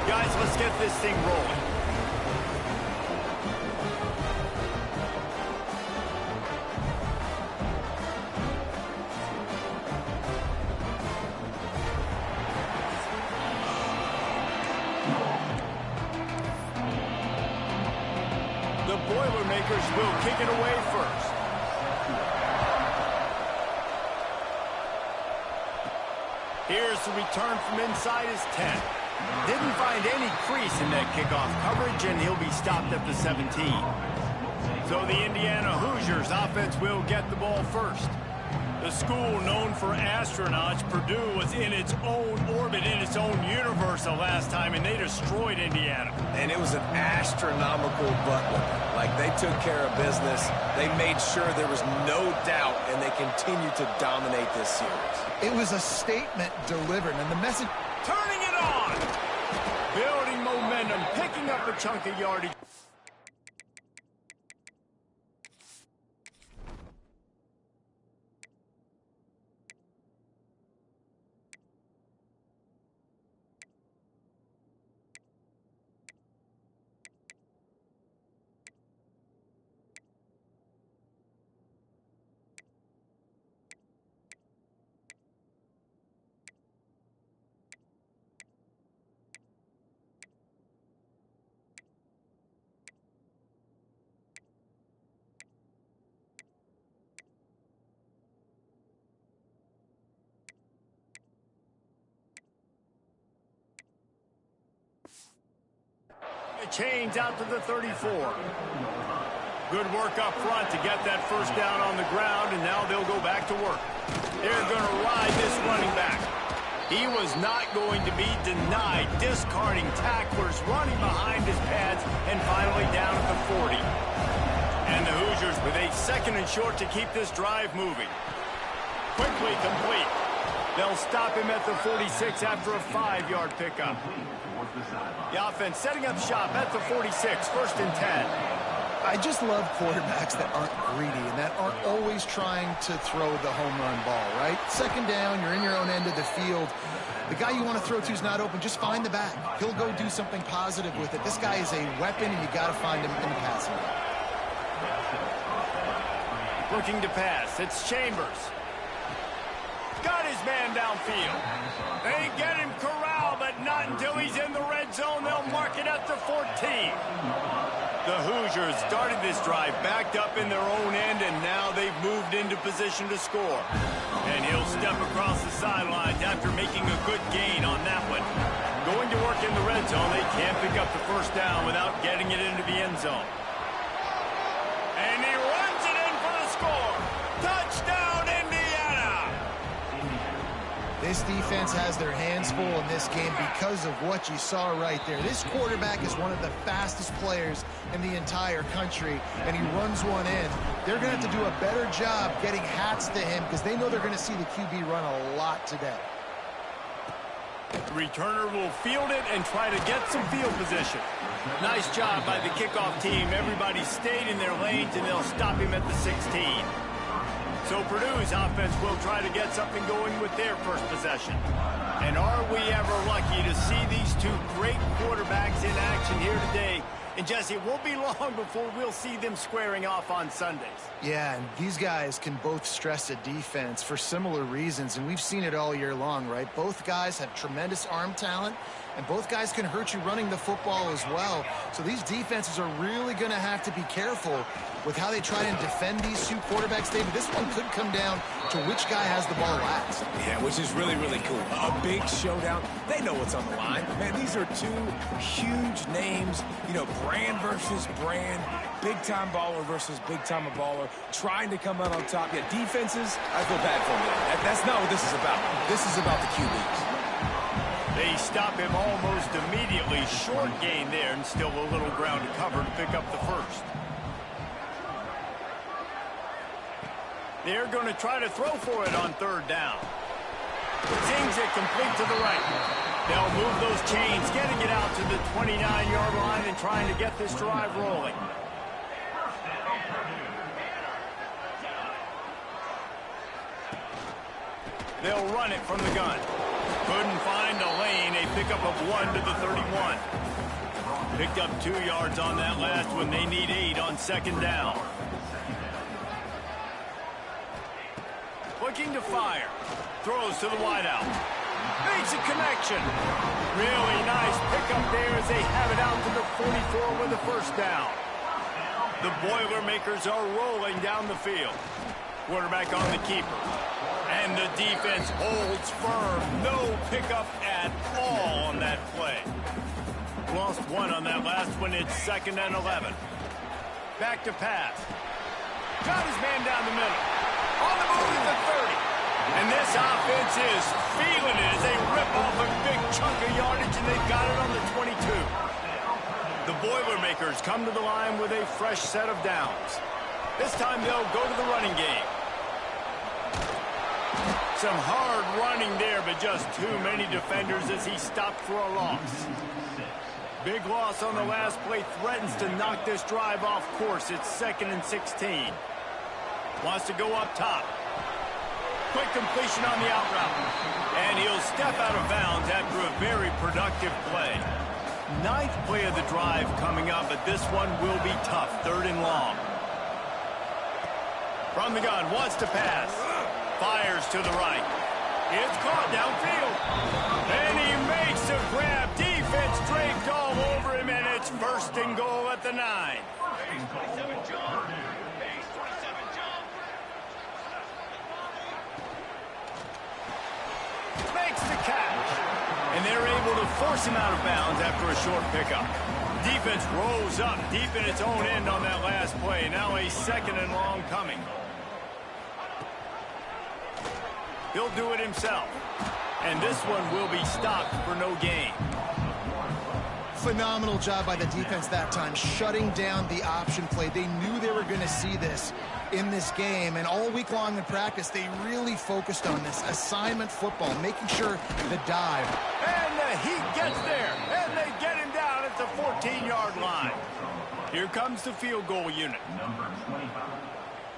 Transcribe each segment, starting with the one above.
Guys, let's get this thing rolling. The Boilermakers will kick it away first. Here's the return from inside his 10. Didn't find any crease in that kickoff coverage, and he'll be stopped at the 17. So the Indiana Hoosiers offense will get the ball first. The school known for astronauts, Purdue was in its own orbit, in its own universe the last time, and they destroyed Indiana. And it was an astronomical butt whipping. Like, they took care of business. They made sure there was no doubt, and they continued to dominate this series. It was a statement delivered, and the message... Turning it on! Building momentum, picking up a chunk of yardage. Chains out to the 34. Good work up front to get that first down on the ground, and now they'll go back to work. They're going to ride this running back. He was not going to be denied, discarding tacklers, running behind his pads, and finally down at the 40. And the Hoosiers with a second and short to keep this drive moving. Quickly complete. They'll stop him at the 46 after a 5-yard pickup. The offense setting up shop at the 46, first and 10. I just love quarterbacks that aren't greedy and that aren't always trying to throw the home run ball, right? Second down, you're in your own end of the field. The guy you want to throw to is not open. Just find the back. He'll go do something positive with it. This guy is a weapon, and you got to find him in the passing game. Looking to pass. It's Chambers. Got his man downfield. They get him corralled, but not until he's in the red zone. They'll mark it at the 14. The Hoosiers started this drive backed up in their own end, and now they've moved into position to score. And he'll step across the sidelines after making a good gain on that one. Going to work in the red zone, they can't pick up the first down without getting it into the end zone. And he runs it in for the score. Touchdown, Indiana! This defense has their hands full in this game because of what you saw right there. This quarterback is one of the fastest players in the entire country, and he runs one in. They're going to have to do a better job getting hats to him because they know they're going to see the QB run a lot today. The returner will field it and try to get some field position. Nice job by the kickoff team. Everybody stayed in their lanes, and they'll stop him at the 16. So Purdue's offense will try to get something going with their first possession. And are we ever lucky to see these two great quarterbacks in action here today? And Jesse, it won't be long before we'll see them squaring off on Sundays. Yeah, and these guys can both stress a defense for similar reasons, and we've seen it all year long, right? Both guys have tremendous arm talent, and both guys can hurt you running the football as well. So these defenses are really going to have to be careful with how they try and defend these two quarterbacks, David. This one could come down to which guy has the ball last. Yeah, which is really, really cool. A big showdown. They know what's on the line. Man, these are two huge names. You know, brand versus brand. Big-time baller versus big-time baller. Trying to come out on top. Yeah, defenses, I feel bad for them. That's not what this is about. This is about the QBs. They stop him almost immediately. Short gain there, and still a little ground to cover to pick up the first. They're going to try to throw for it on third down. Zings it complete to the right. They'll move those chains, getting it out to the 29-yard line and trying to get this drive rolling. They'll run it from the gun. Couldn't find a lane. A pickup of 1 to the 31. Picked up 2 yards on that last one. They need 8 on second down. Looking to fire. Throws to the wideout. Makes a connection. Really nice pickup there as they have it out to the 44 with a first down. The Boilermakers are rolling down the field. Quarterback on the keeper. And the defense holds firm. No pickup at all on that play. Lost 1 on that last one. It's 2nd and 11. Back to pass. Got his man down the middle. On the move at the 30. And this offense is feeling it as they rip off a big chunk of yardage, and they've got it on the 22. The Boilermakers come to the line with a fresh set of downs. This time they'll go to the running game. Some hard running there, but just too many defenders as he stopped for a loss. Big loss on the last play, threatens to knock this drive off course. It's 2nd and 16. Wants to go up top. Quick completion on the out route. And he'll step out of bounds after a very productive play. 9th play of the drive coming up, but this one will be tough. 3rd and long. From the gun, wants to pass. Fires to the right. It's caught downfield. And he makes a grab. Defense draped all over him, and it's 1st and goal at the 9. Makes the catch. And they're able to force him out of bounds after a short pickup. Defense rolls up deep in its own end on that last play. Now a 2nd and long coming. He'll do it himself. And this one will be stopped for no gain. Phenomenal job by the defense that time, shutting down the option play. They knew they were going to see this in this game, and all week long in practice, they really focused on this assignment football, making sure the dive. And the heat gets there, and they get him down at the 14-yard line. Here comes the field goal unit. Number 25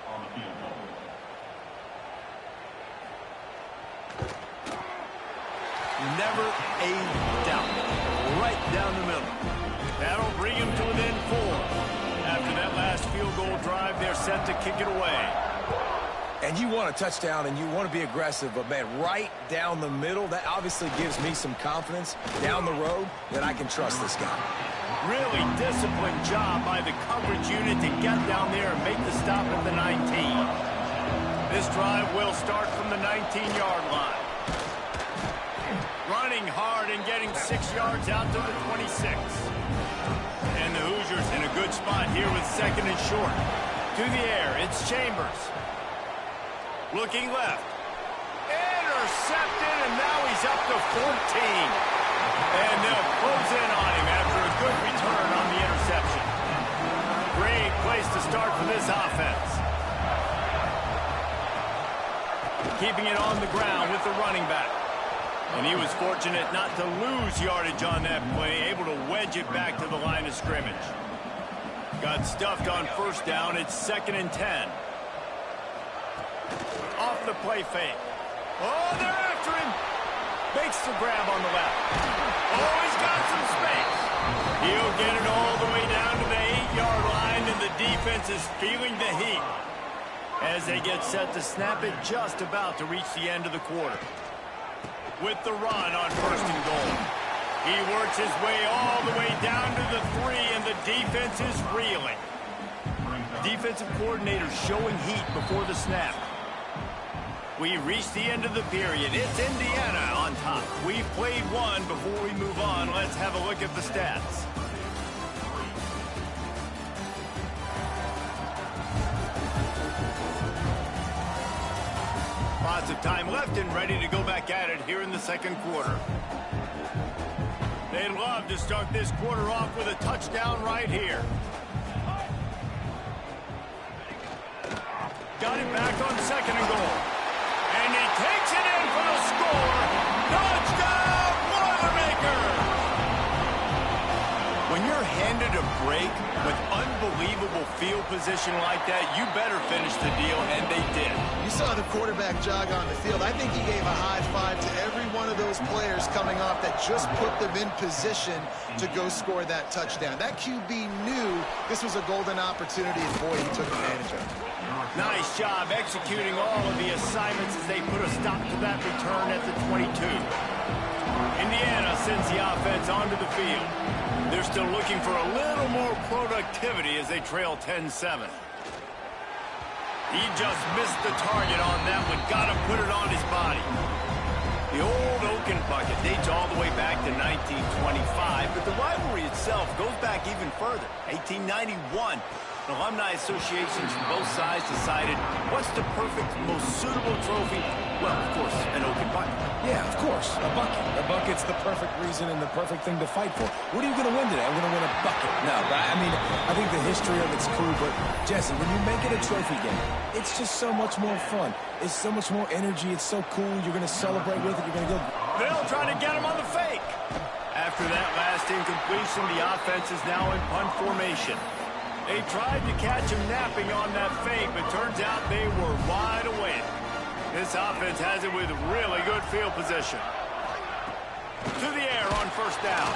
on the field goal. Never a doubt. Right down the middle. That'll bring him to within 4. After that last field goal drive, they're set to kick it away. And you want a touchdown and you want to be aggressive, but man, right down the middle, that obviously gives me some confidence down the road that I can trust this guy. Really disciplined job by the coverage unit to get down there and make the stop at the 19. This drive will start from the 19-yard line. Running hard and getting 6 yards out to the 26. And the Hoosiers in a good spot here with 2nd and short. To the air, it's Chambers. Looking left. Intercepted, and now he's up to 14. And they'll close in on him after a good return on the interception. Great place to start for this offense. Keeping it on the ground with the running back. And he was fortunate not to lose yardage on that play, able to wedge it back to the line of scrimmage. Got stuffed on 1st down. It's 2nd and 10. Off the play fake. Oh, they're after him. Makes the grab on the left. Oh, he's got some space. He'll get it all the way down to the 8-yard line, and the defense is feeling the heat as they get set to snap it just about to reach the end of the quarter. With the run on 1st and goal. He works his way all the way down to the 3, and the defense is reeling. Defensive coordinator showing heat before the snap. We reach the end of the period. It's Indiana on top. We've played one. Before we move on, let's have a look at the stats. Lots of time left and ready to go back at it here in the 2nd quarter. They'd love to start this quarter off with a touchdown right here. Got it back on 2nd and goal. And he takes it in for the score. Touchdown, Boilermakers! When you're handed a break with unbelievable field position like that, you better finish the deal, and they did. You saw the quarterback jog on the field. I think he gave a high five to every one of those players coming off that just put them in position to go score that touchdown. That QB knew this was a golden opportunity, and boy, he took advantage of it. Nice job executing all of the assignments as they put a stop to that return at the 22. Indiana sends the offense onto the field. They're still looking for a little more productivity as they trail 10-7. He just missed the target on that one. Got to put it on his body. The old Oaken bucket dates all the way back to 1925, but the rivalry itself goes back even further. 1891. Alumni associations from both sides decided what's the perfect, most suitable trophy? Well, of course, an Oaken bucket. Yeah, of course, a bucket. A bucket's the perfect reason and the perfect thing to fight for. What are you going to win today? I'm going to win a bucket. No, but I mean, I think the history of it's cool, but Jesse, when you make it a trophy game, it's just so much more fun. It's so much more energy. It's so cool. You're going to celebrate with it. You're going to go. They'll try to get him on the fake. After that last incompletion, the offense is now in punt formation. They tried to catch him napping on that fake, but turns out they were wide awake. This offense has it with really good field position. To the air on first down.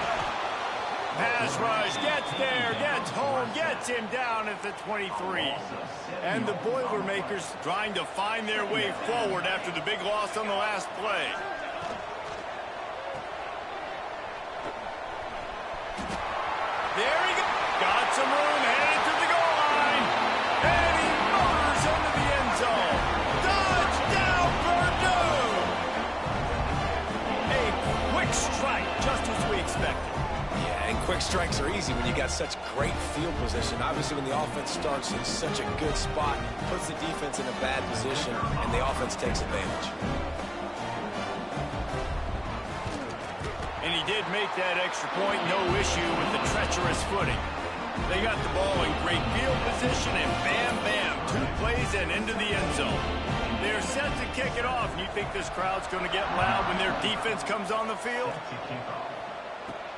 Pass rush, gets there, gets home, gets him down at the 23. And the Boilermakers trying to find their way forward after the big loss on the last play. There he goes. Got some room, headed to the goal line. And he motors into the end zone. Touchdown, Purdue! A quick strike, just as we expected. Yeah, and quick strikes are easy when you got such great field position. Obviously, when the offense starts in such a good spot, puts the defense in a bad position, and the offense takes advantage. And he did make that extra point, no issue with the treacherous footing. They got the ball in great field position, and bam, bam, 2 plays and into the end zone. They're set to kick it off, and you think this crowd's going to get loud when their defense comes on the field?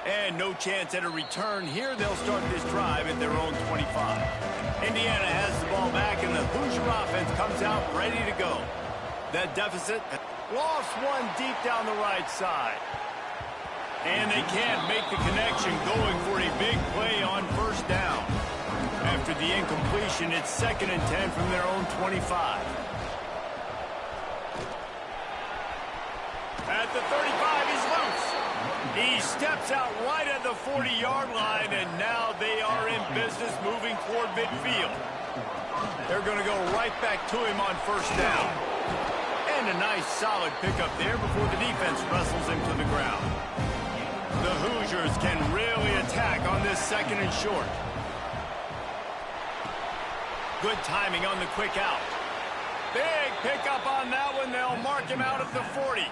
And no chance at a return here. They'll start this drive at their own 25. Indiana has the ball back, and the Hoosier offense comes out ready to go. That deficit lost one deep down the right side. And they can't make the connection, going for a big play on first down. After the incompletion, it's 2nd and 10 from their own 25. At the 35, he's loose. He steps out right at the 40-yard line, and now they are in business moving toward midfield. They're going to go right back to him on first down. And a nice solid pickup there before the defense wrestles him to the ground. The Hoosiers can really attack on this 2nd and short. Good timing on the quick out. Big pickup on that one. They'll mark him out at the 40.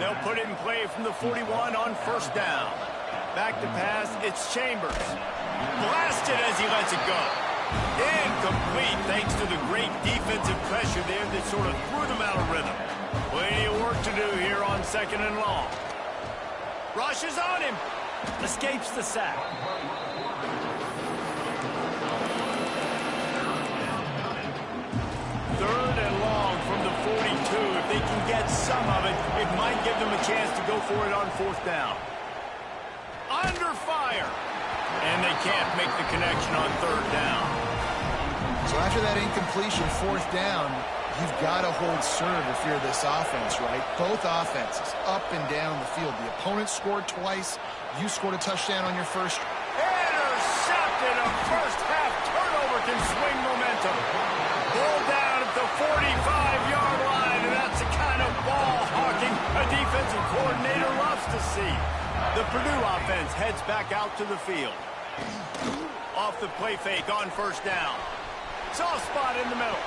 They'll put it in play from the 41 on first down. Back to pass, it's Chambers. Blasted as he lets it go. Incomplete thanks to the great defensive pressure there that sort of threw them out of rhythm. Plenty of work to do here on 2nd and long. Rushes on him. Escapes the sack. 3rd and long from the 42. If they can get some of it, it might give them a chance to go for it on 4th down. Under fire. And they can't make the connection on 3rd down. So after that incompletion, 4th down, you've got to hold serve if you're this offense, right? Both offenses up and down the field. The opponent scored twice. You scored a touchdown on your first. Intercepted. A first-half turnover can swing momentum. Pulled down at the 45-yard line, and that's the kind of ball hawking a defensive coordinator loves to see. The Purdue offense heads back out to the field. Off the play fake on first down. Soft spot in the middle.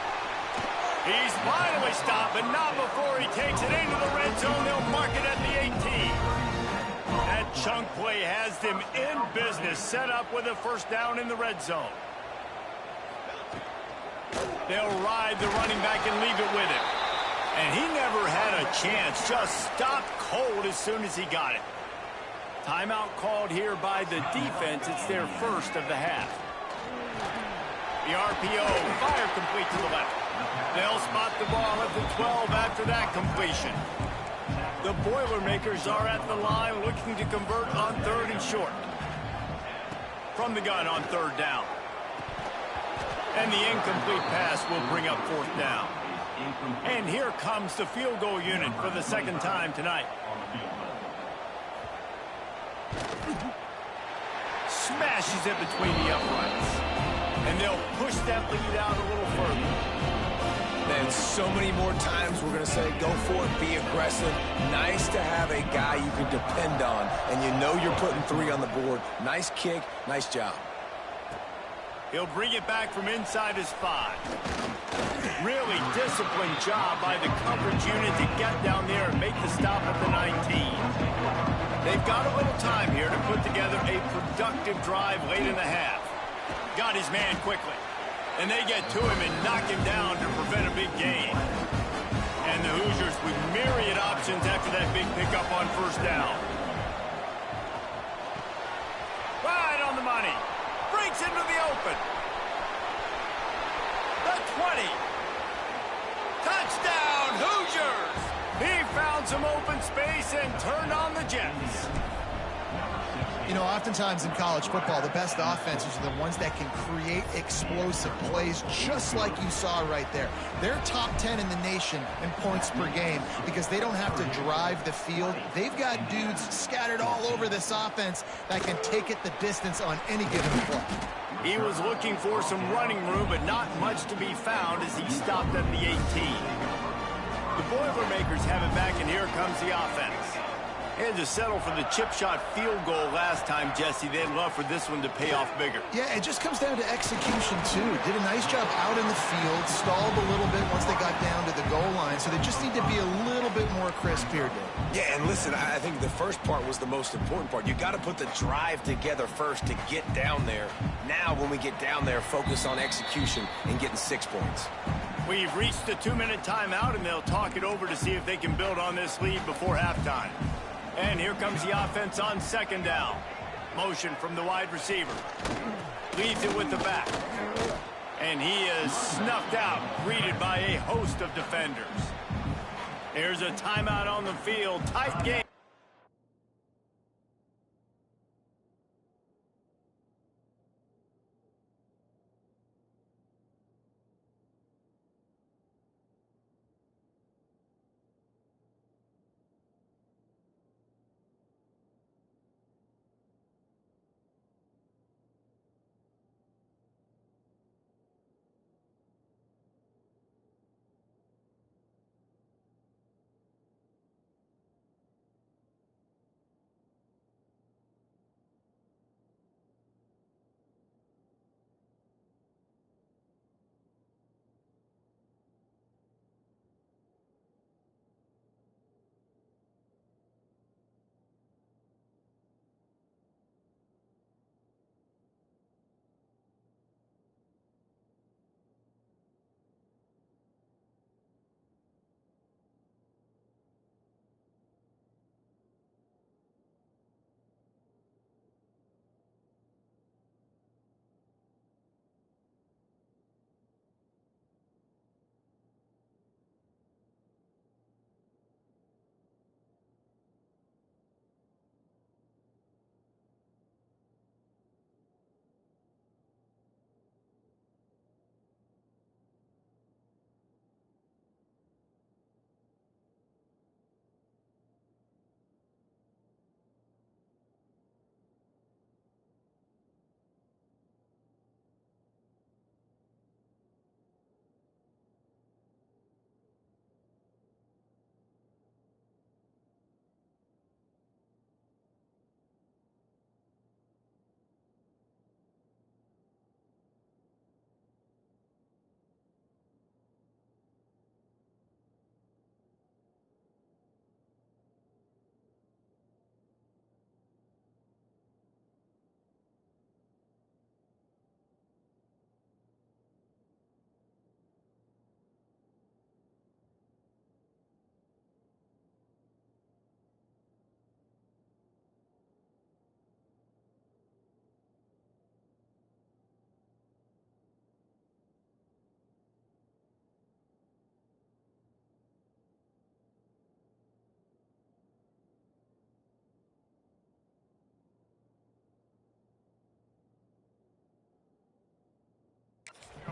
He's finally stopped, but not before he takes it into the red zone. They'll mark it at the 18. That chunk play has them in business, set up with a first down in the red zone. They'll ride the running back and leave it with him. And he never had a chance, just stopped cold as soon as he got it. Timeout called here by the defense. It's their first of the half. The RPO, fire complete to the left. They'll spot the ball at the 12 after that completion. The Boilermakers are at the line looking to convert on 3rd and short. From the gun on 3rd down. And the incomplete pass will bring up 4th down. And here comes the field goal unit for the 2nd time tonight. Smashes it between the uprights. And they'll push that lead out a little further. Man, so many more times we're going to say, go for it, be aggressive. Nice to have a guy you can depend on, and you know you're putting 3 on the board. Nice kick, nice job. He'll bring it back from inside his 5. Really disciplined job by the coverage unit to get down there and make the stop at the 19. They've got a little time here to put together a productive drive late in the half. Got his man quickly. And they get to him and knock him down to prevent a big gain. And the Hoosiers with myriad options after that big pickup on 1st down. Right on the money. Breaks into the open. The 20. Touchdown, Hoosiers! He found some open space and turned on the Jets. You know, oftentimes in college football, the best offenses are the ones that can create explosive plays, just like you saw right there. They're top 10 in the nation in points per game because they don't have to drive the field. They've got dudes scattered all over this offense that can take it the distance on any given play. He was looking for some running room, but not much to be found as he stopped at the 18. The Boilermakers have it back, and here comes the offense. Had to settle for the chip shot field goal last time, Jesse. They'd love for this one to pay off bigger. Yeah, it just comes down to execution, too. Did a nice job out in the field, stalled a little bit once they got down to the goal line, so they just need to be a little bit more crisp here, Dave. Yeah, and listen, I think the first part was the most important part. You got to put the drive together first to get down there. Now, when we get down there, focus on execution and getting 6 points. We've reached the 2-minute timeout, and they'll talk it over to see if they can build on this lead before halftime. And here comes the offense on 2nd down. Motion from the wide receiver. Leads it with the back. And he is snuffed out, greeted by a host of defenders. There's a timeout on the field. Tight game.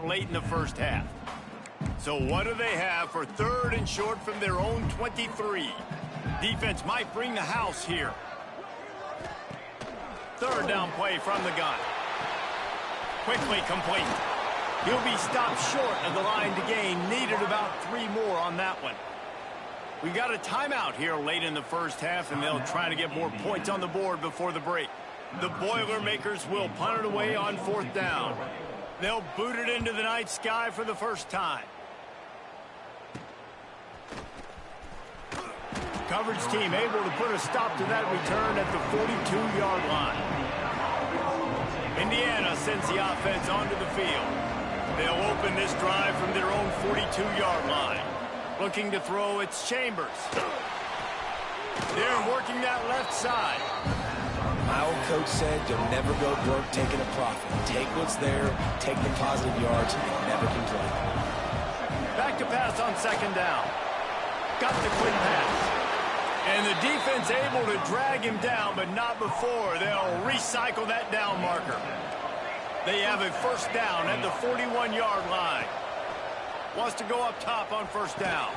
out late in the first half. So what do they have for 3rd and short from their own 23? Defense might bring the house here. 3rd down play from the gun. Quickly complete. He'll be stopped short of the line to gain. Needed about 3 more on that one. We got a timeout here late in the first half, and they'll try to get more points on the board before the break. The Boilermakers will punt it away on 4th down. They'll boot it into the night sky for the first time. Coverage team able to put a stop to that return at the 42-yard line. Indiana sends the offense onto the field. They'll open this drive from their own 42-yard line. Looking to throw, it's Chambers. They're working that left side. My old coach said you'll never go broke taking a profit. Take what's there, take the positive yards, and never complain. Back to pass on 2nd down. Got the quick pass. And the defense able to drag him down, but not before. They'll recycle that down marker. They have a 1st down at the 41-yard line. Wants to go up top on 1st down.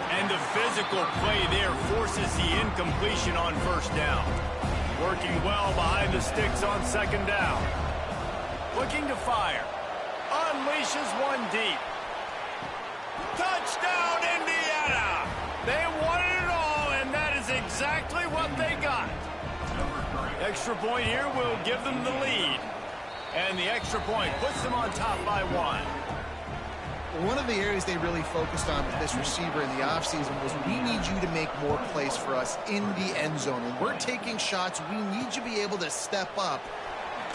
And the physical play there forces the incompletion on 1st down. Working well behind the sticks on 2nd down. Looking to fire. Unleashes one deep. Touchdown, Indiana! They wanted it all, and that is exactly what they got. Extra point here will give them the lead. And the extra point puts them on top by 1. One of the areas they really focused on with this receiver in the offseason was we need you to make more plays for us in the end zone. When we're taking shots, we need you to be able to step up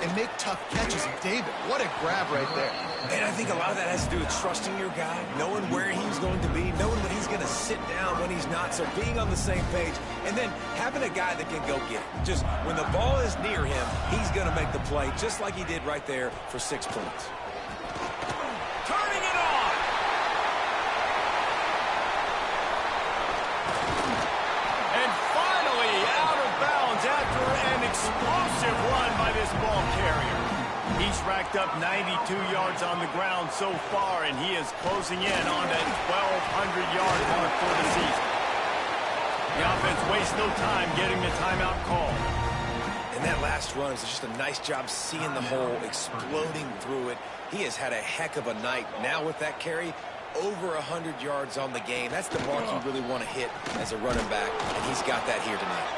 and make tough catches. And David, what a grab right there. And I think a lot of that has to do with trusting your guy, knowing where he's going to be, knowing when he's going to sit down, when he's not, so being on the same page, and then having a guy that can go get it. Just when the ball is near him, he's going to make the play, just like he did right there for 6 points. Turning it on! And finally out of bounds after an explosive run by this ball carrier. He's racked up 92 yards on the ground so far, and he is closing in on that 1,200-yard mark for the season. The offense wastes no time getting the timeout call. And that last run is just a nice job seeing the hole, exploding through it. He has had a heck of a night. Now with that carry, over 100 yards on the game. That's the mark you really want to hit as a running back, and he's got that here tonight.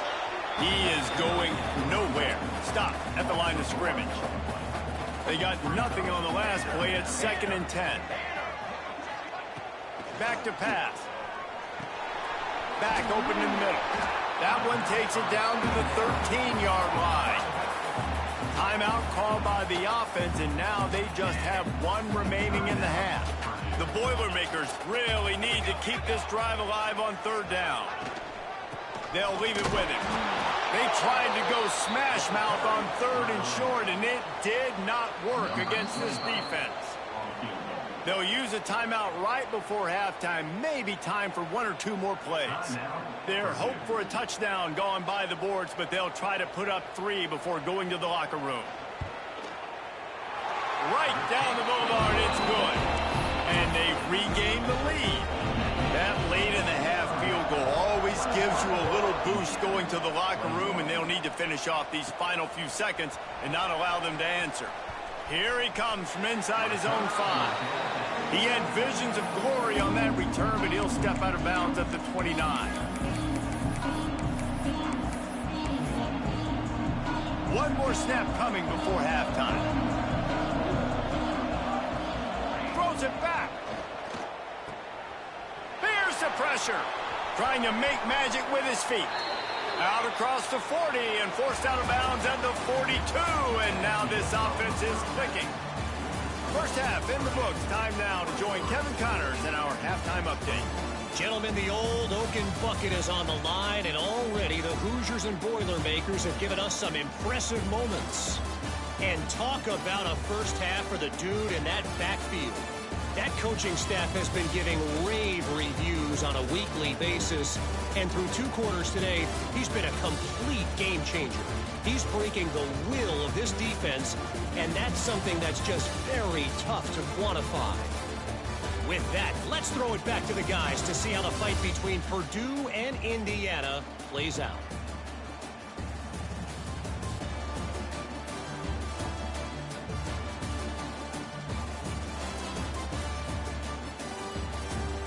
He is going nowhere. Stop at the line of scrimmage. They got nothing on the last play at 2nd and 10. Back to pass. Back open in the middle. That one takes it down to the 13-yard line. Timeout called by the offense, and now they just have 1 remaining in the half. The Boilermakers really need to keep this drive alive on 3rd down. They'll leave it with him. They tried to go smash mouth on 3rd and short, and it did not work against this defense. They'll use a timeout right before halftime, maybe time for 1 or 2 more plays. Their hope for a touchdown gone by the boards, but they'll try to put up 3 before going to the locker room. Right down the boulevard, it's good. And they've regained the lead. That late in the half field goal always gives you a little boost going to the locker room, and they'll need to finish off these final few seconds and not allow them to answer. Here he comes from inside his own 5. He had visions of glory on that return, but he'll step out of bounds at the 29. One more snap coming before halftime. Throws it back. Here's the pressure. Trying to make magic with his feet. Out across the 40 and forced out of bounds at the 42. And now this offense is clicking. First half in the books. Time now to join Kevin Connors in our halftime update. Gentlemen, the old Oaken bucket is on the line, and already the Hoosiers and Boilermakers have given us some impressive moments. And talk about a first half for the dude in that backfield. That coaching staff has been giving rave reviews on a weekly basis, and through 2 quarters today, he's been a complete game changer. He's breaking the will of this this defense, and that's something that's just very tough to quantify. With that, let's throw it back to the guys to see how the fight between Purdue and Indiana plays out.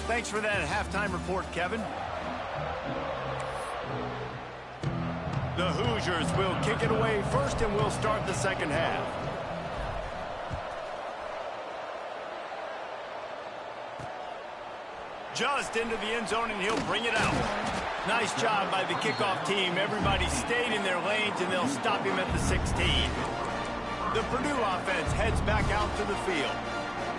Thanks for that halftime report, Kevin. The Hoosiers will kick it away first, and we'll start the second half. Just into the end zone, and he'll bring it out. Nice job by the kickoff team. Everybody stayed in their lanes, and they'll stop him at the 16. The Purdue offense heads back out to the field.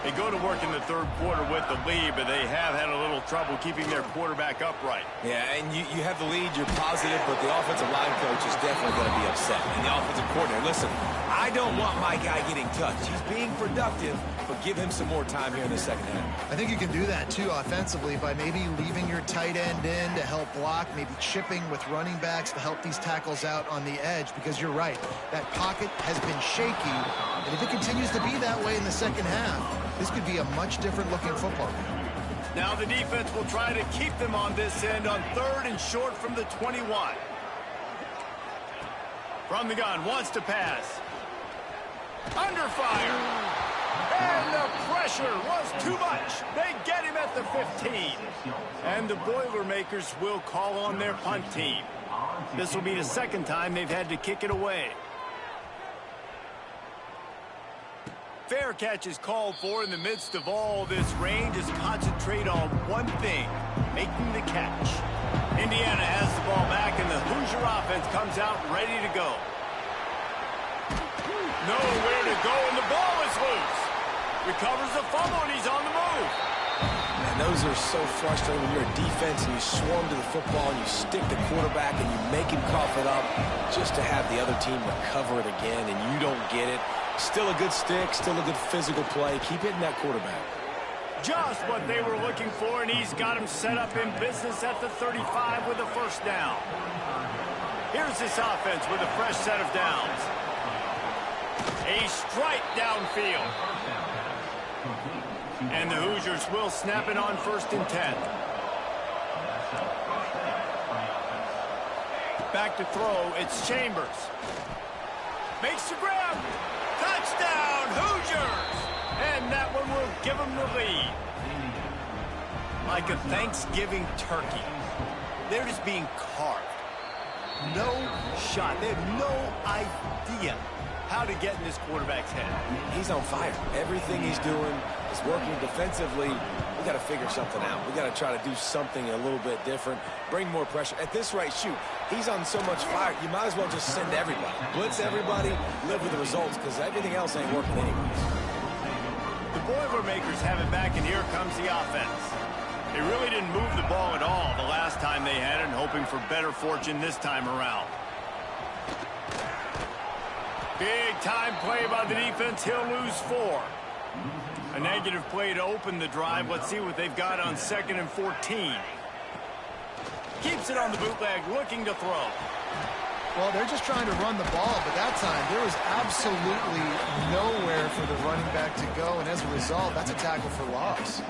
They go to work in the third quarter with the lead, but they have had a little trouble keeping their quarterback upright. Yeah, and you have the lead, you're positive, but the offensive line coach is definitely going to be upset. And the offensive coordinator, listen, I don't want my guy getting touched. He's being productive, but give him some more time here in the second half. I think you can do that, too, offensively, by maybe leaving your tight end in to help block, maybe chipping with running backs to help these tackles out on the edge, because you're right. That pocket has been shaky, and if it continues to be that way in the second half, this could be a much different looking football game. Now the defense will try to keep them on this end on 3rd and short from the 21. From the gun, wants to pass. Under fire. And the pressure was too much. They get him at the 15. And the Boilermakers will call on their punt team. This will be the second time they've had to kick it away. Fair catch is called for in the midst of all this rain. Just concentrate on one thing, making the catch. Indiana has the ball back, and the Hoosier offense comes out ready to go. Nowhere to go, and the ball is loose. Recovers the fumble, and he's on the move. And those are so frustrating when you're a defense and you swarm to the football and you stick the quarterback and you make him cough it up just to have the other team recover it again, and you don't get it. Still a good stick, still a good physical play. Keep hitting that quarterback. Just what they were looking for, and he's got him set up in business at the 35 with a first down. Here's this offense with a fresh set of downs. A strike downfield. And the Hoosiers will snap it on 1st and 10. Back to throw, it's Chambers. Makes the grab. Touchdown, Hoosiers! And that one will give them the lead. Like a Thanksgiving turkey. They're just being carved. No shot. They have no idea how to get in this quarterback's head. He's on fire. Everything he's doing is working defensively. We got to figure something out. We got to try to do something a little bit different. Bring more pressure. At this rate, shoot, he's on so much fire, you might as well just send everybody. Blitz everybody, live with the results, because everything else ain't working anyways. The Boilermakers have it back, and here comes the offense. They really didn't move the ball at all the last time they had it, and hoping for better fortune this time around. Big time play by the defense. He'll lose 4. A negative play to open the drive. Let's see what they've got on 2nd and 14. Keeps it on the bootleg, looking to throw. Well, they're just trying to run the ball, but that time there was absolutely nowhere for the running back to go, and as a result, that's a tackle for loss.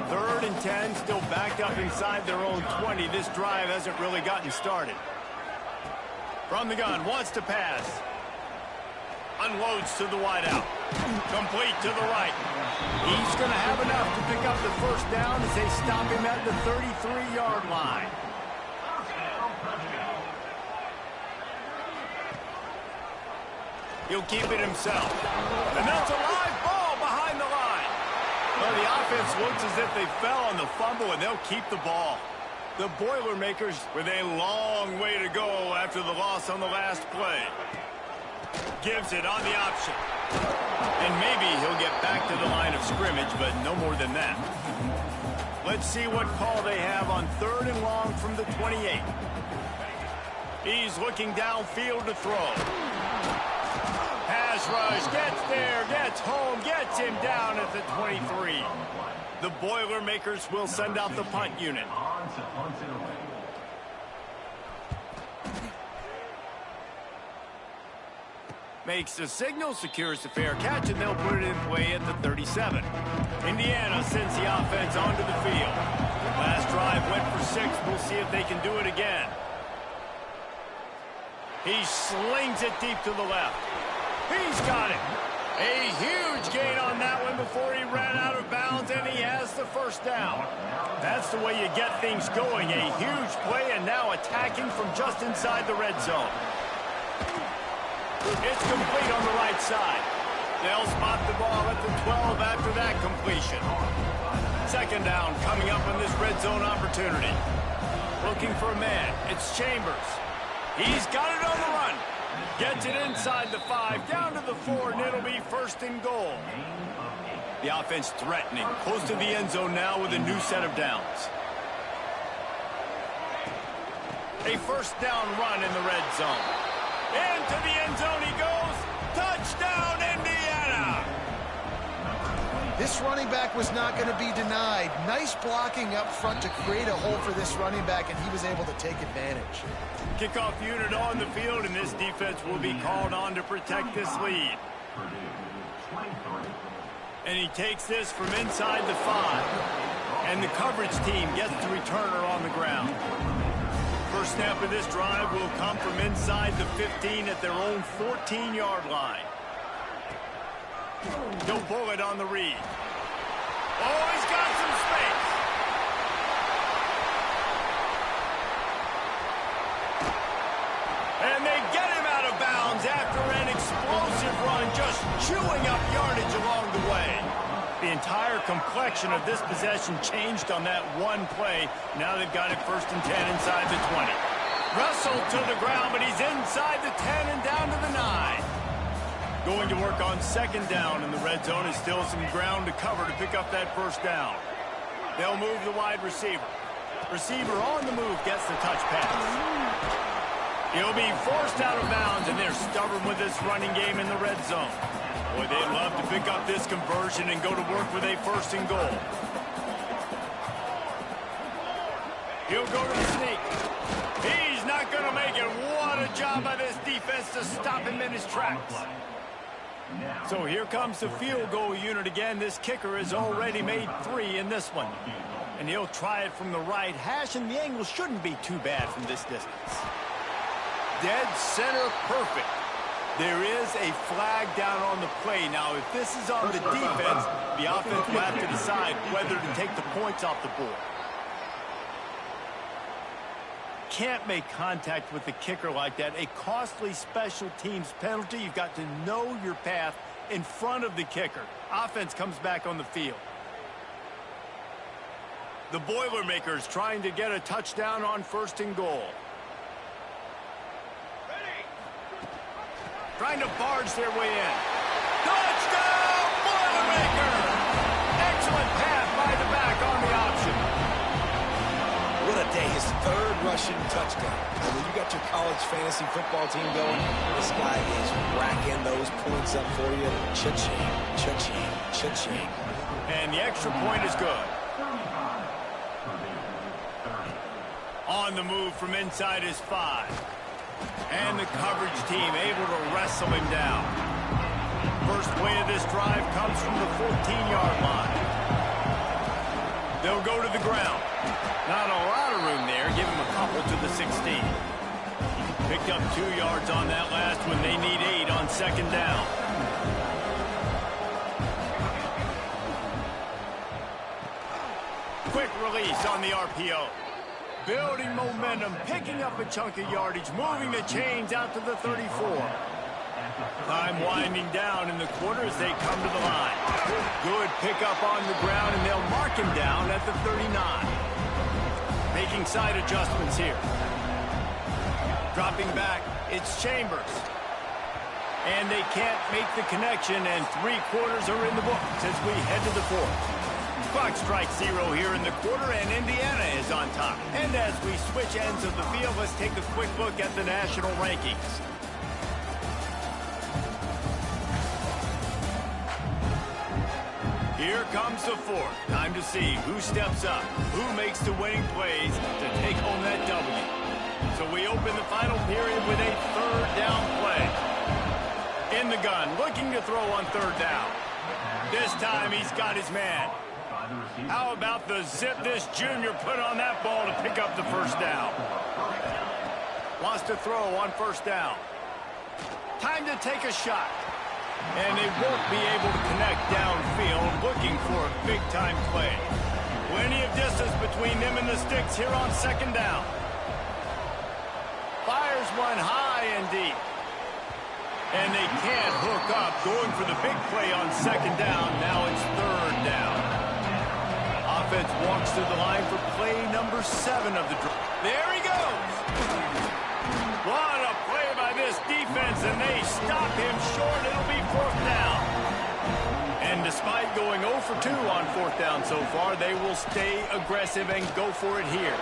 3rd and 10, still backed up inside their own 20. This drive hasn't really gotten started. From the gun, wants to pass. Unloads to the wideout. Complete to the right. He's going to have enough to pick up the first down as they stop him at the 33-yard line. He'll keep it himself. And that's a live ball behind the line. Well, the offense looks as if they fell on the fumble, and they'll keep the ball. The Boilermakers with a long way to go after the loss on the last play. Gives it on the option. And maybe he'll get back to the line of scrimmage, but no more than that. Let's see what call they have on 3rd and long from the 28. He's looking downfield to throw. Pass rush, gets there, gets home, gets him down at the 23. The Boilermakers will send out the punt unit. Makes the signal, secures the fair catch, and they'll put it in play at the 37. Indiana sends the offense onto the field. Last drive went for 6. We'll see if they can do it again. He slings it deep to the left. He's got it. A huge gain on that one before he ran out of bounds, and he has the first down. That's the way you get things going. A huge play, and now attacking from just inside the red zone. It's complete on the right side. They'll spot the ball at the 12 after that completion. Second down coming up on this red zone opportunity. Looking for a man. It's Chambers. He's got it on the run. Gets it inside the 5, down to the 4, and it'll be first and goal. The offense threatening, close to the end zone now with a new set of downs. A first down run in the red zone. Into the end zone he goes. Touchdown, Indiana! This running back was not going to be denied. Nice blocking up front to create a hole for this running back, and he was able to take advantage. Kickoff unit on the field, and this defense will be called on to protect this lead. And he takes this from inside the 5. And the coverage team gets the returner on the ground. First snap of this drive will come from inside the 15 at their own 14-yard line. He'll pull it on the read. Oh, he's got some space. And they get him out of bounds after an explosive run, just chewing up yardage along the way. The entire complexion of this possession changed on that one play. Now they've got it first and 10 inside the 20. Wrestled to the ground, but he's inside the 10 and down to the 9. Going to work on second down in the red zone. Is still some ground to cover to pick up that first down. They'll move the wide receiver. Receiver on the move gets the touch pass. He'll be forced out of bounds, and they're stubborn with this running game in the red zone. Boy, they'd love to pick up this conversion and go to work with a first and goal. He'll go to the sneak. He's not going to make it. What a job by this defense to stop him in his tracks. So here comes the field goal unit again. This kicker has already made 3 in this one. And he'll try it from the right hash, and the angle shouldn't be too bad from this distance. Dead center perfect. There is a flag down on the play. Now, if this is on the defense, the offense will have to decide whether to take the points off the board. Can't make contact with the kicker like that. A costly special teams penalty. You've got to know your path in front of the kicker. Offense comes back on the field. The Boilermakers trying to get a touchdown on first and goal. Trying to barge their way in. Touchdown, Boilermakers! Excellent pass by the back on the option. What a day. His 3rd rushing touchdown. And when you got your college fantasy football team going, this guy is racking those points up for you. Cha-ching, cha-ching, cha-ching. And the extra point is good. On the move from inside his 5. And the coverage team able to wrestle him down. First play of this drive comes from the 14-yard line. They'll go to the ground. Not a lot of room there. Give him a couple to the 16. Picked up 2 yards on that last one. They need 8 on second down. Quick release on the RPO. Building momentum, picking up a chunk of yardage, moving the chains out to the 34. Time winding down in the quarter as they come to the line. Good pickup on the ground, and they'll mark him down at the 39. Making side adjustments here. Dropping back, it's Chambers. And they can't make the connection, and 3 quarters are in the books as we head to the 4th. Clock strikes 0 here in the quarter, and Indiana is on top. And as we switch ends of the field, let's take a quick look at the national rankings. Here comes the 4th. Time to see who steps up, who makes the winning plays to take home that W. So we open the final period with a 3rd down play. In the gun, looking to throw on third down. This time he's got his man. How about the zip this junior put on that ball to pick up the first down? Wants to throw on first down. Time to take a shot. And they won't be able to connect downfield, looking for a big-time play. Plenty of distance between them and the sticks here on second down. Fires one high and deep. And they can't hook up, going for the big play on second down. Now it's third down. Offense walks to the line for play number 7 of the drive. There he goes. What a play by this defense, and they stop him short. It'll be fourth down. And despite going 0 for 2 on fourth down so far, they will stay aggressive and go for it here.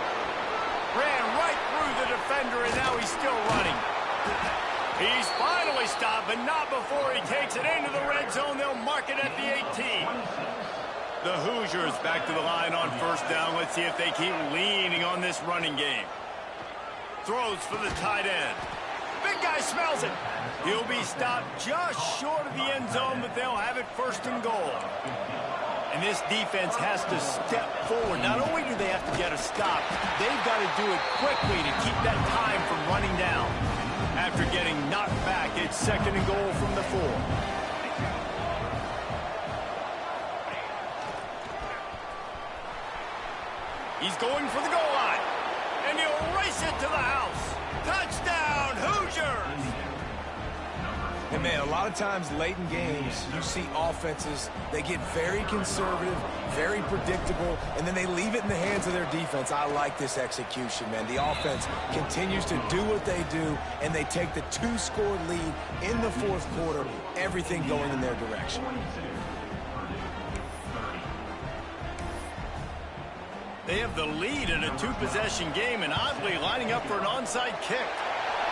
Ran right through the defender, and now he's still running. He's finally stopped, but not before he takes it into the red zone. They'll mark it at the 18. The Hoosiers back to the line on first down. Let's see if they keep leaning on this running game. Throws for the tight end. Big guy smells it. He'll be stopped just short of the end zone, but they'll have it first and goal. And this defense has to step forward. Not only do they have to get a stop, they've got to do it quickly to keep that time from running down. After getting knocked back, it's second and goal from the 4. He's going for the goal line. And he'll race it to the house. Touchdown, Hoosiers! And, man, a lot of times late in games, you see offenses, they get very conservative, very predictable, and then they leave it in the hands of their defense. I like this execution, man. The offense continues to do what they do, and they take the 2-score lead in the fourth quarter, everything going in their direction. They have the lead in a 2-possession game, and oddly lining up for an onside kick.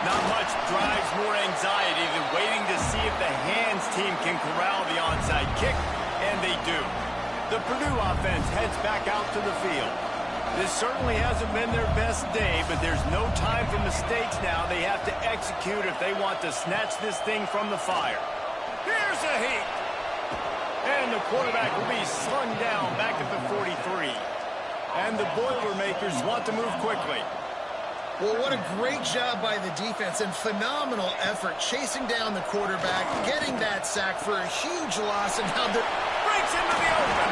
Not much drives more anxiety than waiting to see if the hands team can corral the onside kick, and they do. The Purdue offense heads back out to the field. This certainly hasn't been their best day, but there's no time for mistakes now. They have to execute if they want to snatch this thing from the fire. Here's a heat. And the quarterback will be slung down back at the 43. And the Boilermakers want to move quickly. Well, what a great job by the defense and phenomenal effort chasing down the quarterback, getting that sack for a huge loss, and now they're... Breaks into the open.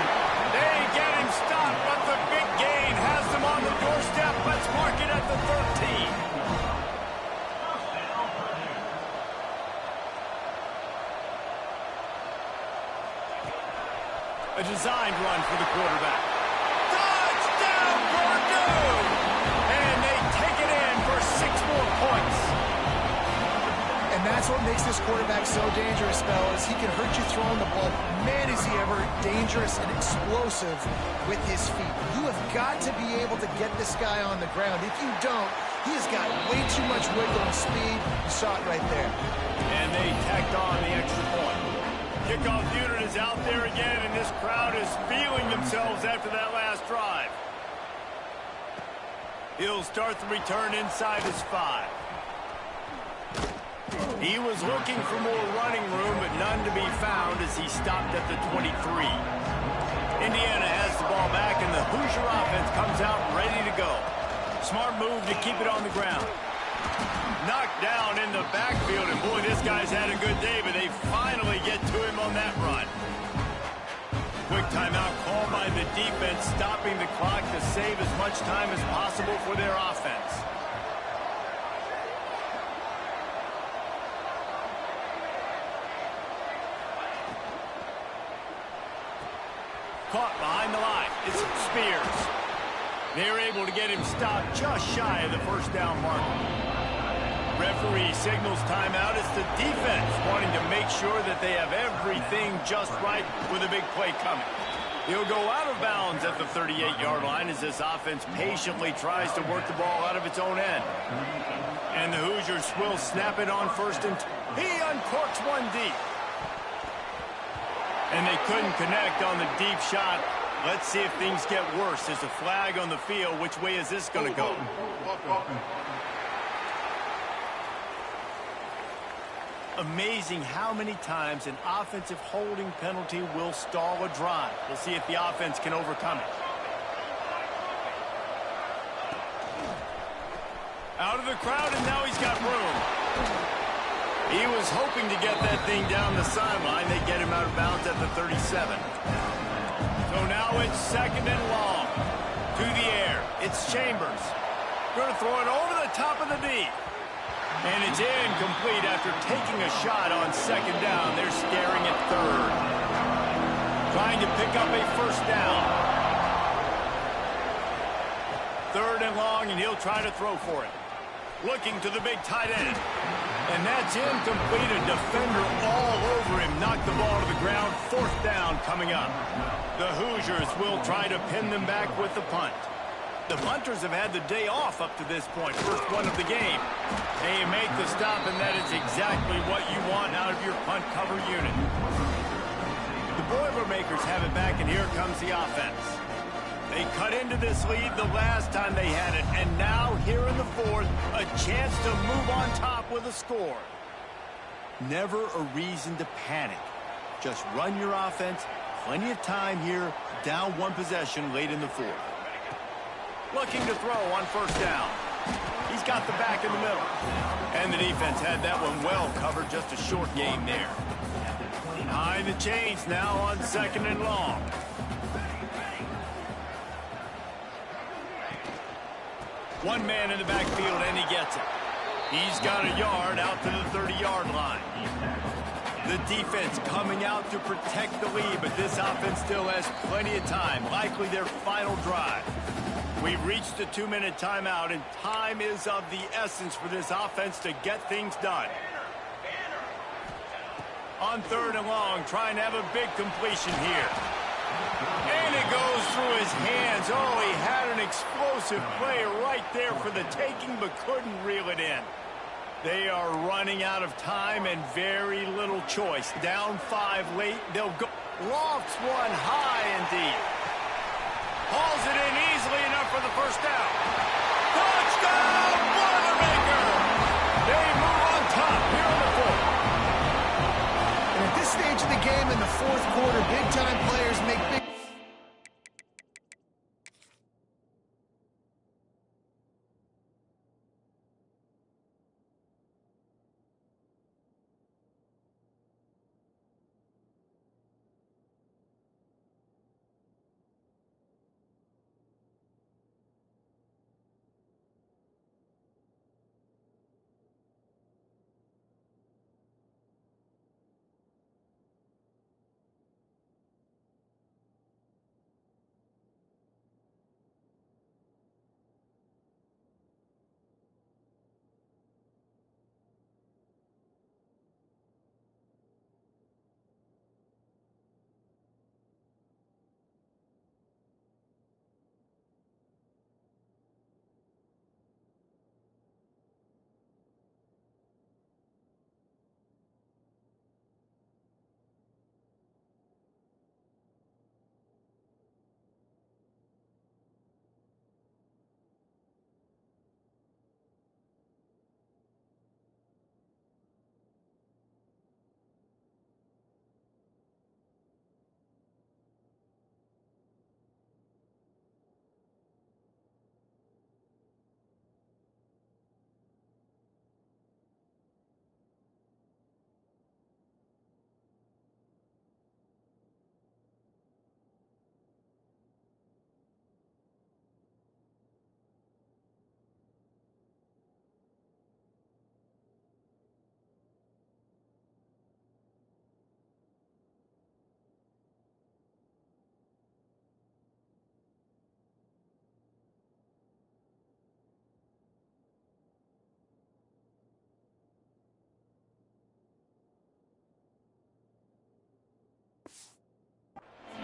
They get him stopped, but the big gain has them on the doorstep. Let's mark it at the 13. A designed run for the quarterback. Touchdown, Purdue! And they take it in for 6 more points. And that's what makes this quarterback so dangerous, fellas. He can hurt you throwing the ball. Man, is he ever dangerous and explosive with his feet. You have got to be able to get this guy on the ground. If you don't, he has got way too much wiggle and speed. You saw it right there. And they tacked on the extra point. Kickoff unit is out there again, and this crowd is feeling themselves after that last drive. He'll start the return inside his 5. He was looking for more running room, but none to be found as he stopped at the 23. Indiana has the ball back, and the Hoosier offense comes out ready to go. Smart move to keep it on the ground. Knocked down in the backfield, and boy, this guy's had a good day, but they finally get to him on that run. Quick timeout called by the defense, stopping the clock to save as much time as possible for their offense. Caught behind the line. It's Spears. They're able to get him stopped just shy of the first down marker. Referee signals timeout. It's the defense wanting to make sure that they have everything just right with a big play coming. He'll go out of bounds at the 38-yard line as this offense patiently tries to work the ball out of its own end. And the Hoosiers will snap it on first and he uncorks one deep. And they couldn't connect on the deep shot. Let's see if things get worse. There's a flag on the field. Which way is this going to go? Amazing how many times an offensive holding penalty will stall a drive. We'll see if the offense can overcome it. Out of the crowd, and now he's got room. He was hoping to get that thing down the sideline. They get him out of bounds at the 37. So now it's 2nd and long. To the air. It's Chambers. Going to throw it over the top of the D. And it's incomplete after taking a shot on 2nd down. They're scaring at 3rd. Trying to pick up a 1st down. 3rd and long, and he'll try to throw for it. Looking to the big tight end. And that's incomplete. A defender all over him. Knocked the ball to the ground. 4th down coming up. The Hoosiers will try to pin them back with the punt. The punters have had the day off up to this point. First one of the game. They make the stop, and that is exactly what you want out of your punt cover unit. The Boilermakers have it back, and here comes the offense. They cut into this lead the last time they had it, and now here in the 4th, a chance to move on top with a score. Never a reason to panic. Just run your offense. Plenty of time here, down 1 possession late in the 4th. Looking to throw on 1st down. He's got the back in the middle. And the defense had that one well covered, just a short game there. Behind the chains now on 2nd and long. One man in the backfield, and he gets it. He's got a yard out to the 30-yard line. The defense coming out to protect the lead, but this offense still has plenty of time, likely their final drive. We've reached a 2-minute timeout, and time is of the essence for this offense to get things done. On 3rd and long, trying to have a big completion here. And it goes through his hands. Oh, he had an explosive play right there for the taking, but couldn't reel it in. They are running out of time and very little choice. Down 5 late, they'll go. Lofts one high and deep. Hauls it in easily enough for the 1st down. Touchdown, Boilermaker! They move on top here in the 4th. And at this stage of the game in the 4th quarter, big-time players make big...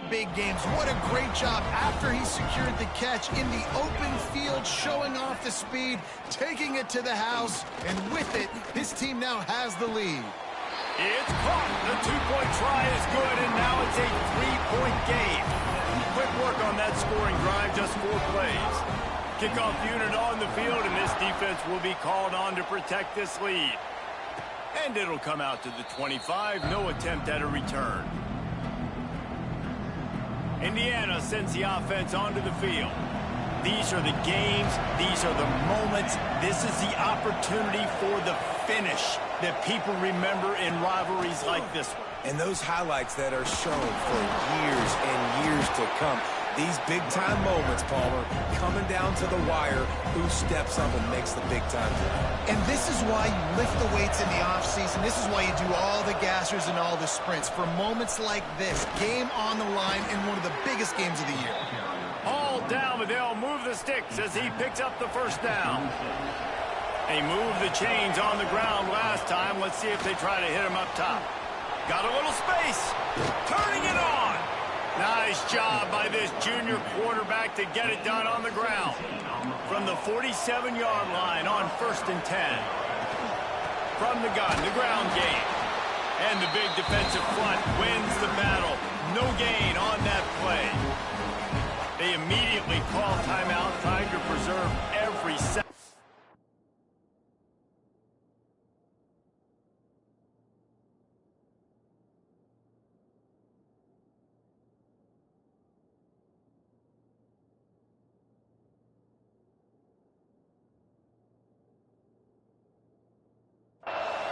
big games. What a great job after he secured the catch in the open field, showing off the speed, taking it to the house, and with it, his team now has the lead. It's caught. The 2-point try is good, and now it's a 3-point game. Quick work on that scoring drive, just 4 plays. Kickoff unit on the field, and this defense will be called on to protect this lead. And it'll come out to the 25. No attempt at a return. Indiana sends the offense onto the field. These are the games. These are the moments. This is the opportunity for the finish that people remember in rivalries like this one. And those highlights that are shown for years and years to come. These big-time moments, Palmer, coming down to the wire, who steps up and makes the big-time play. And this is why you lift the weights in the offseason. This is why you do all the gassers and all the sprints. For moments like this, game on the line in one of the biggest games of the year. All down, but they'll move the sticks as he picks up the first down. They moved the chains on the ground last time. Let's see if they try to hit him up top. Got a little space. Turning it on. Nice job by this junior quarterback to get it done on the ground. From the 47-yard line on 1st and 10. From the gun, the ground game. And the big defensive front wins the battle. No gain on that play. They immediately call timeout, trying to preserve every second.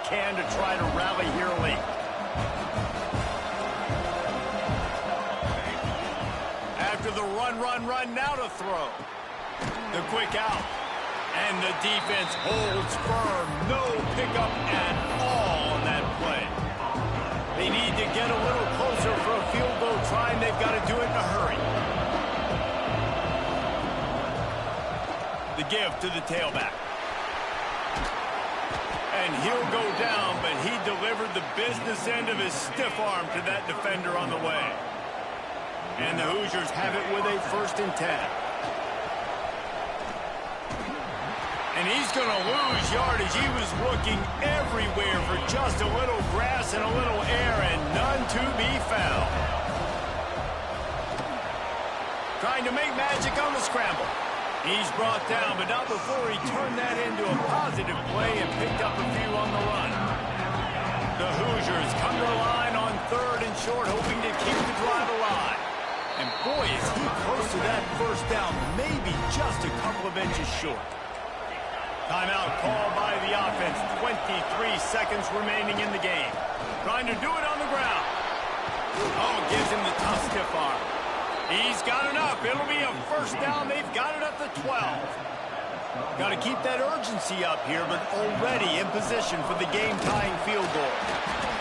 Can to try to rally here late. After the run, now to throw. The quick out. And the defense holds firm. No pickup at all on that play. They need to get a little closer for a field goal try, and they've got to do it in a hurry. The give to the tailback. And he'll go down, but he delivered the business end of his stiff arm to that defender on the way. And the Hoosiers have it with a 1st and 10. And he's going to lose yardage. He was looking everywhere for just a little grass and a little air, and none to be found. Trying to make magic on the scramble. He's brought down, but not before he turned that into a positive play and picked up a few on the run. The Hoosiers come to the line on 3rd and short, hoping to keep the drive alive. And boy, is he close to that first down, maybe just a couple of inches short. Timeout called by the offense, 23 seconds remaining in the game. Trying to do it on the ground. Oh, gives him the tough stiff arm. He's got enough. It'll be a 1st down. They've got it at the 12. Got to keep that urgency up here, but already in position for the game-tying field goal.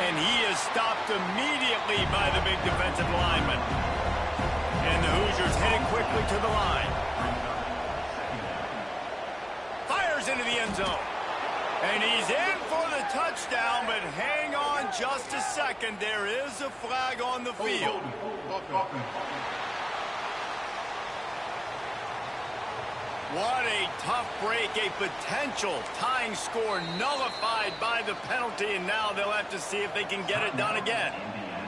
And he is stopped immediately by the big defensive lineman. And the Hoosiers heading quickly to the line. Fires into the end zone. And he's in for the touchdown, but hang on just a second. There is a flag on the field. What a tough break, a potential tying score nullified by the penalty, and now they'll have to see if they can get it done again.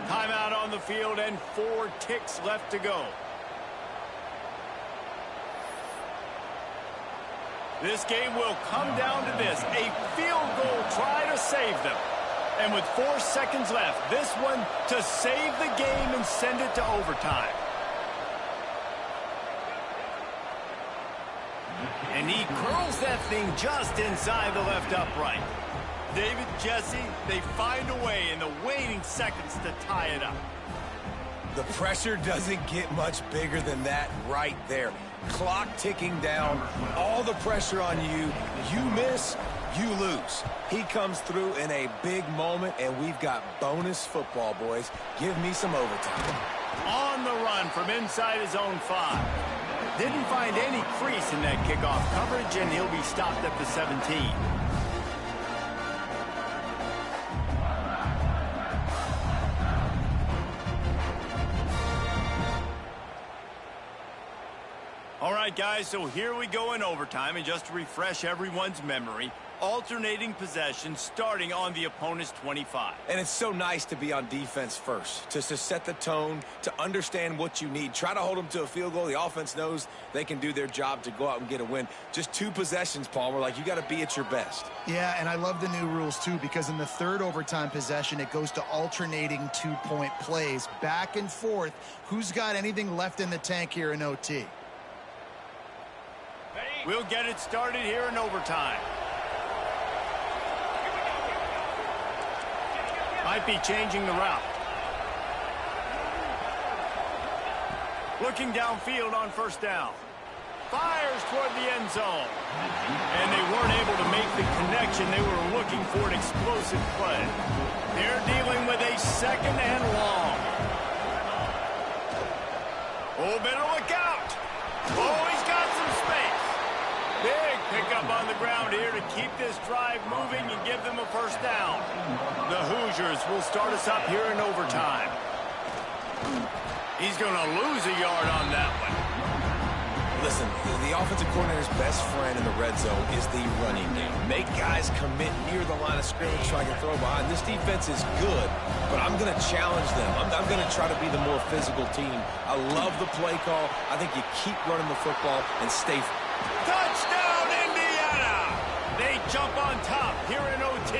Timeout on the field and 4 ticks left to go. This game will come down to this, a field goal try to save them. And with 4 seconds left, this one to save the game and send it to overtime. And he curls that thing just inside the left upright. David, Jesse, they find a way in the waning seconds to tie it up. The pressure doesn't get much bigger than that right there. Clock ticking down, all the pressure on you. You miss, you lose. He comes through in a big moment, and we've got bonus football, boys. Give me some overtime. On the run from inside his own 5. Didn't find any crease in that kickoff coverage, and he'll be stopped at the 17. All right, guys, so here we go in overtime, and just to refresh everyone's memory, alternating possession starting on the opponent's 25. And it's so nice to be on defense first, to set the tone, to understand what you need. Try to hold them to a field goal. The offense knows they can do their job to go out and get a win. Just 2 possessions, Palmer. Like, you got to be at your best. Yeah, and I love the new rules, too, because in the third overtime possession, it goes to alternating 2-point plays, back and forth. Who's got anything left in the tank here in OT? We'll get it started here in overtime. Might be changing the route. Looking downfield on first down. Fires toward the end zone. And they weren't able to make the connection. They were looking for an explosive play. They're dealing with a second and long. Oh, better look out. Oh, he's got some space. Big pickup on the ground here to keep this drive moving and give them a first down. The Hoosiers will start us up here in overtime. He's going to lose a yard on that one. Listen, the offensive coordinator's best friend in the red zone is the running game. Make guys commit near the line of scrimmage so I can throw behind. This defense is good, but I'm going to challenge them. I'm going to try to be the more physical team. I love the play call. I think you keep running the football and stay. Touchdown, Indiana! They jump on top here in OT.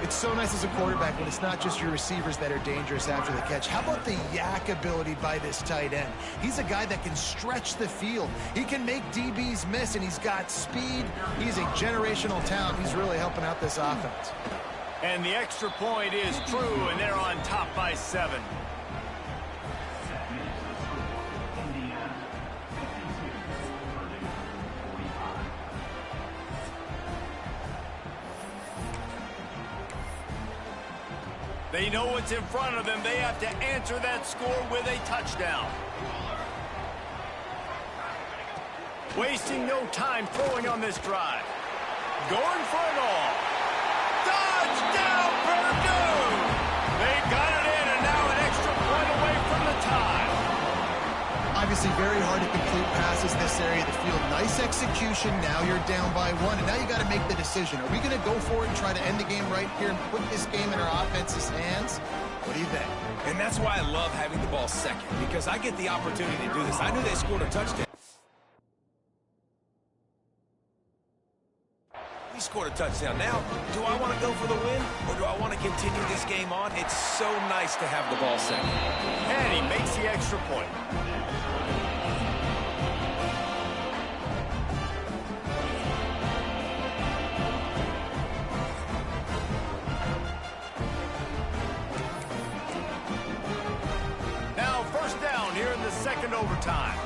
It's so nice as a quarterback when it's not just your receivers that are dangerous after the catch. How about the yak ability by this tight end? He's a guy that can stretch the field. He can make DBs miss, and he's got speed. He's a generational talent. He's really helping out this offense. And the extra point is true, and they're on top by 7. They know what's in front of them. They have to answer that score with a touchdown. Wasting no time throwing on this drive. Going for it all. Touchdown, Purdue! They got it in, and now an extra point away from the tie. Obviously very hard to complete passes this area of the field. Nice execution. Now you're down by 1, and now you got to make the decision. Are we going to go for it and try to end the game right here and put this game in our offense's hands? What do you think? And that's why I love having the ball second, because I get the opportunity to do this. I knew they scored a touchdown. We scored a touchdown. Now, do I want to go for the win, or do I want to continue this game on? It's so nice to have the ball second. And he makes the extra point. Now, first down here in the second overtime.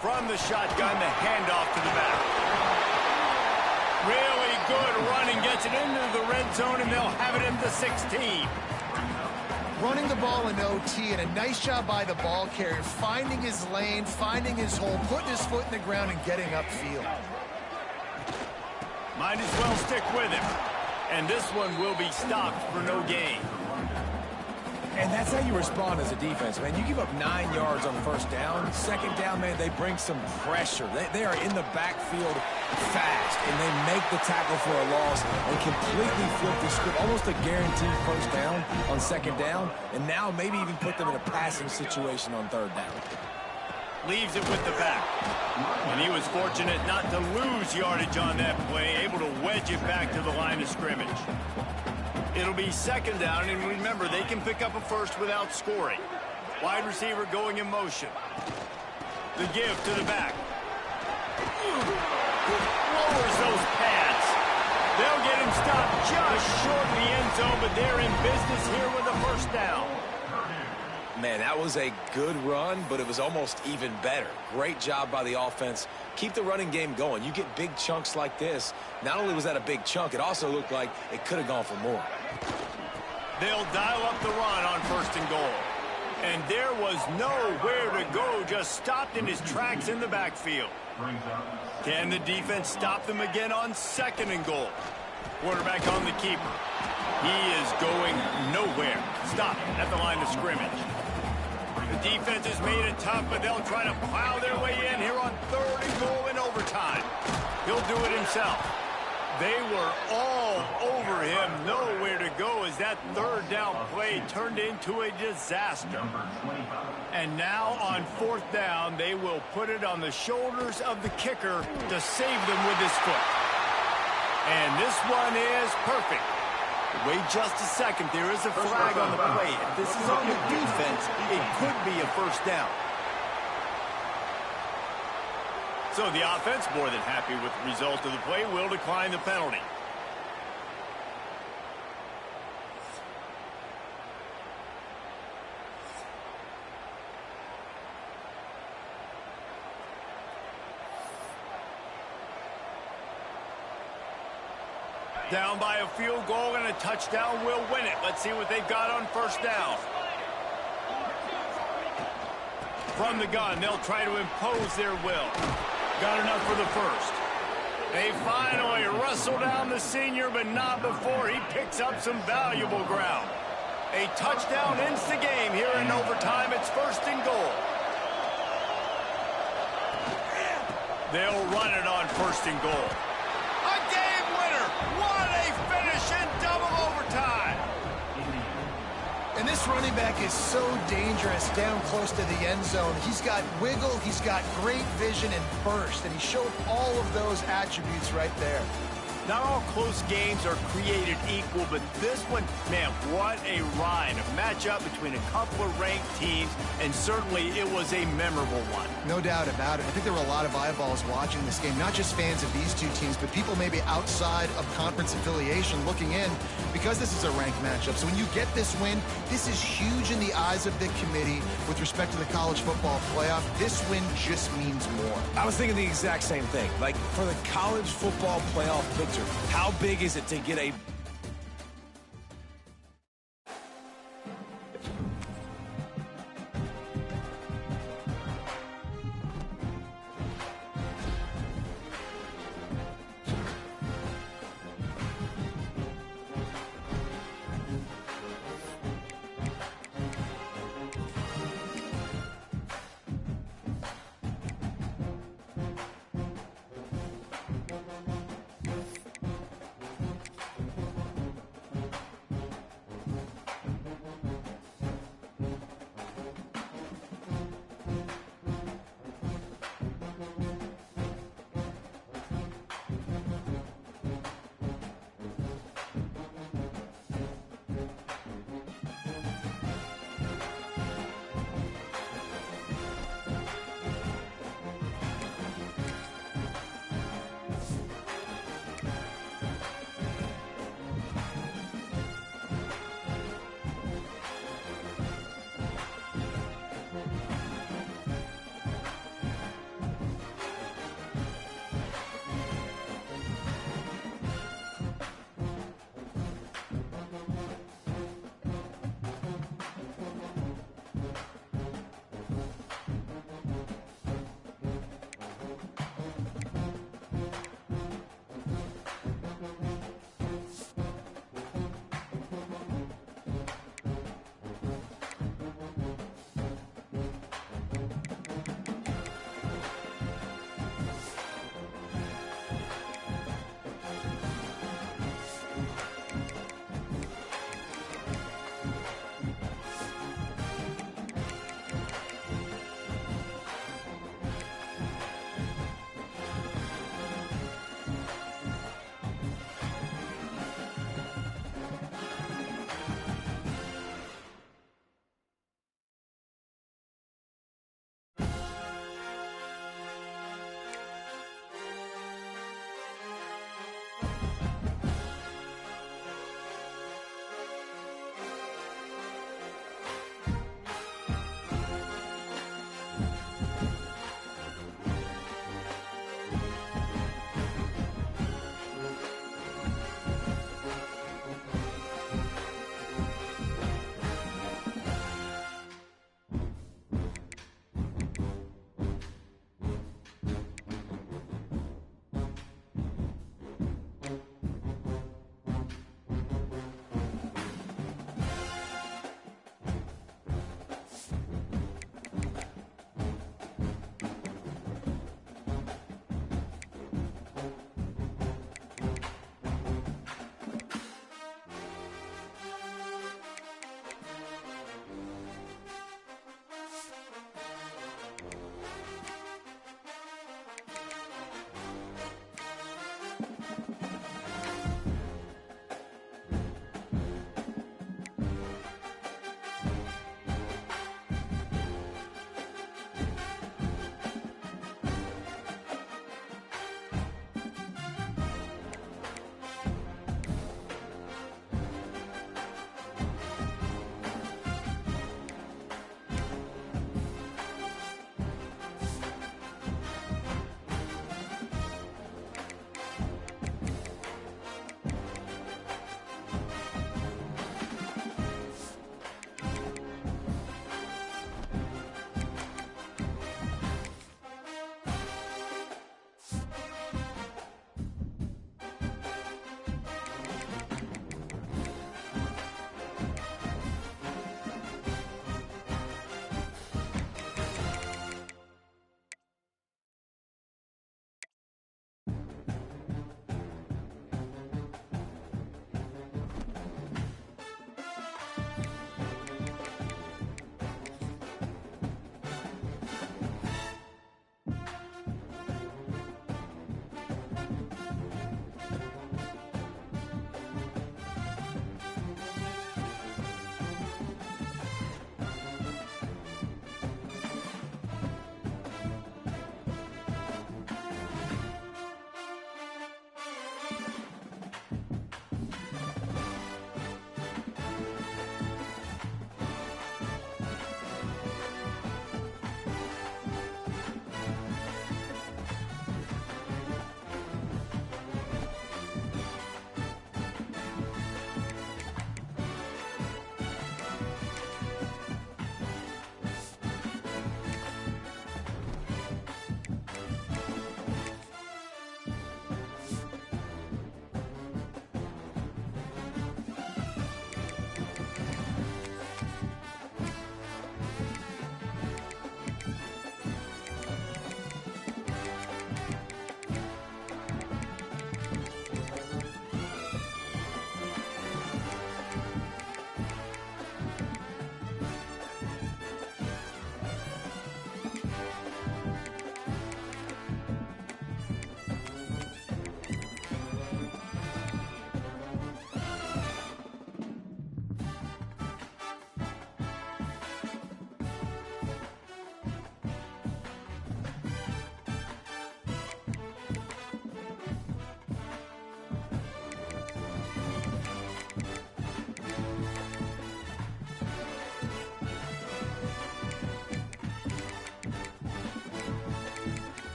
From the shotgun, the handoff to the back. Really good running, gets it into the red zone, and they'll have it in the 16. Running the ball in OT, and a nice job by the ball carrier, finding his lane, finding his hole, putting his foot in the ground, and getting upfield. Might as well stick with him. And this one will be stopped for no gain. And that's how you respond as a defense, man. You give up 9 yards on first down. Second down, man, they bring some pressure. They are in the backfield fast, and they make the tackle for a loss and completely flip the script. Almost a guaranteed first down on second down, and now maybe even put them in a passing situation on third down. Leaves it with the back. And he was fortunate not to lose yardage on that play, able to wedge it back to the line of scrimmage. It'll be second down, and remember, they can pick up a first without scoring. Wide receiver going in motion. The give to the back. Lowers those pads. They'll get him stopped just short of the end zone, but they're in business here with a first down. Man, that was a good run, but it was almost even better. Great job by the offense. Keep the running game going. You get big chunks like this. Not only was that a big chunk, it also looked like it could have gone for more. They'll dial up the run on first and goal. And there was nowhere to go, just stopped in his tracks in the backfield. Can the defense stop them again on second and goal? Quarterback on the keeper. He is going nowhere. Stop at the line of scrimmage. The defense has made it tough, but they'll try to plow their way in here on 3rd and goal in overtime. He'll do it himself. They were all over him, nowhere to go as that 3rd down play turned into a disaster. And now on 4th down, they will put it on the shoulders of the kicker to save them with his foot. And this one is perfect. Wait just a second. There is a flag on the play. If this is on the defense, it could be a 1st down. So the offense, more than happy with the result of the play, will decline the penalty. Down by a field goal and a touchdown will win it. Let's see what they've got on 1st down. From the gun, they'll try to impose their will. Got enough for the 1st. They finally wrestle down the senior, but not before he picks up some valuable ground. A touchdown ends the game here in overtime. It's 1st and goal. They'll run it on 1st and goal. A game winner! What a finish in double overtime! And this running back is so dangerous down close to the end zone. He's got wiggle, he's got great vision and burst, and he showed all of those attributes right there. Not all close games are created equal, but this one, man, what a ride. A matchup between a couple of ranked teams, and certainly it was a memorable one. No doubt about it. I think there were a lot of eyeballs watching this game, not just fans of these two teams, but people maybe outside of conference affiliation looking in because this is a ranked matchup. So when you get this win, this is huge in the eyes of the committee with respect to the college football playoff. This win just means more. I was thinking the exact same thing. Like, for the college football playoff picture, how big is it to get a